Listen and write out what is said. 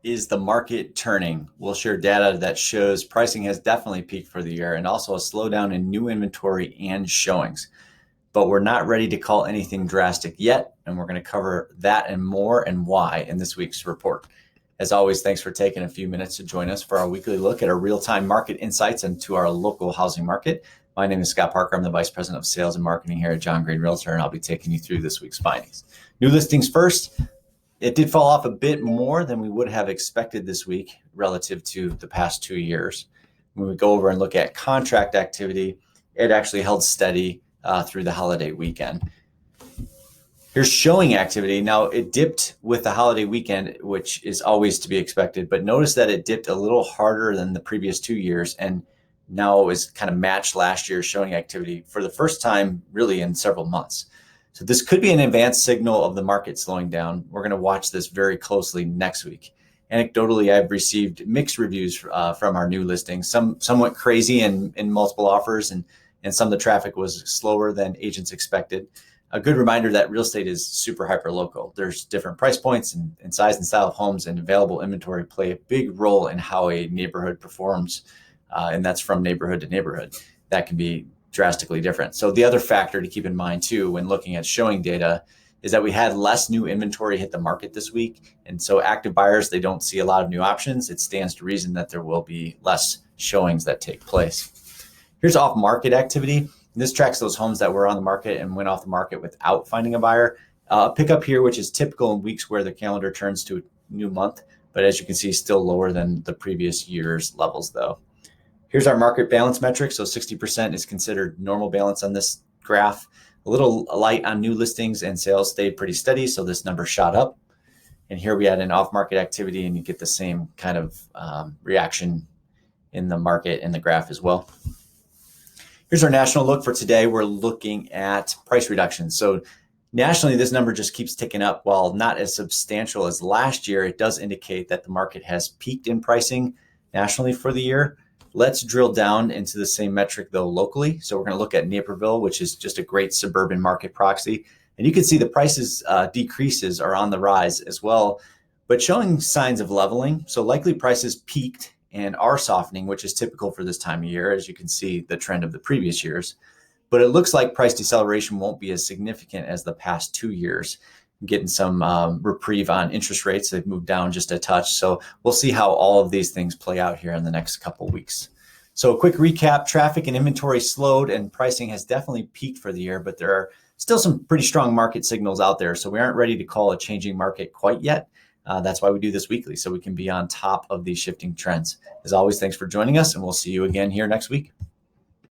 Is the market turning? We'll share data that shows pricing has definitely peaked for the year and also a slowdown in new inventory and showings. But we're not ready to call anything drastic yet, and we're going to cover that and more and why in this week's report. As always, thanks for taking a few minutes to join us for our weekly look at our real-time market insights into our local housing market. My name is Scott Parker. I'm the Vice President of Sales and Marketing here at John Green Realtor, and I'll be taking you through this week's findings. New listings first. It did fall off a bit more than we would have expected this week relative to the past 2 years. When we go over and look at contract activity, it actually held steady through the holiday weekend. Here's showing activity. Now, it dipped with the holiday weekend, which is always to be expected, but notice that it dipped a little harder than the previous 2 years, and now it was kind of matched last year's showing activity for the first time really in several months. So this could be an advanced signal of the market slowing down. We're going to watch this very closely next week. Anecdotally, I've received mixed reviews from our new listings. Some went crazy in multiple offers, and some of the traffic was slower than agents expected. A good reminder that real estate is super hyper local. There's different price points and size and style of homes, and available inventory play a big role in how a neighborhood performs. And that's from neighborhood to neighborhood. That can be drastically different. So the other factor to keep in mind too, when looking at showing data, is that we had less new inventory hit the market this week. And so active buyers, they don't see a lot of new options. It stands to reason that there will be less showings that take place. Here's off-market activity. This tracks those homes that were on the market and went off the market without finding a buyer. Pick up here, which is typical in weeks where the calendar turns to a new month. But as you can see, still lower than the previous year's levels though. Here's our market balance metric. So 60% is considered normal balance on this graph. A little light on new listings, and sales stayed pretty steady. So this number shot up. And here we had an off-market activity, and you get the same kind of reaction in the market in the graph as well. Here's our national look for today. We're looking at price reductions. So nationally, this number just keeps ticking up. While not as substantial as last year, it does indicate that the market has peaked in pricing nationally for the year. Let's drill down into the same metric though locally. So we're going to look at Naperville, which is just a great suburban market proxy. And you can see the prices decreases are on the rise as well, but showing signs of leveling. So likely prices peaked and are softening, which is typical for this time of year, as you can see the trend of the previous years. But it looks like price deceleration won't be as significant as the past 2 years. Getting some reprieve on interest rates. They've moved down just a touch. So we'll see how all of these things play out here in the next couple of weeks. So a quick recap, traffic and inventory slowed and pricing has definitely peaked for the year, but there are still some pretty strong market signals out there. So we aren't ready to call a changing market quite yet. That's why we do this weekly, so we can be on top of these shifting trends. As always, thanks for joining us, and we'll see you again here next week.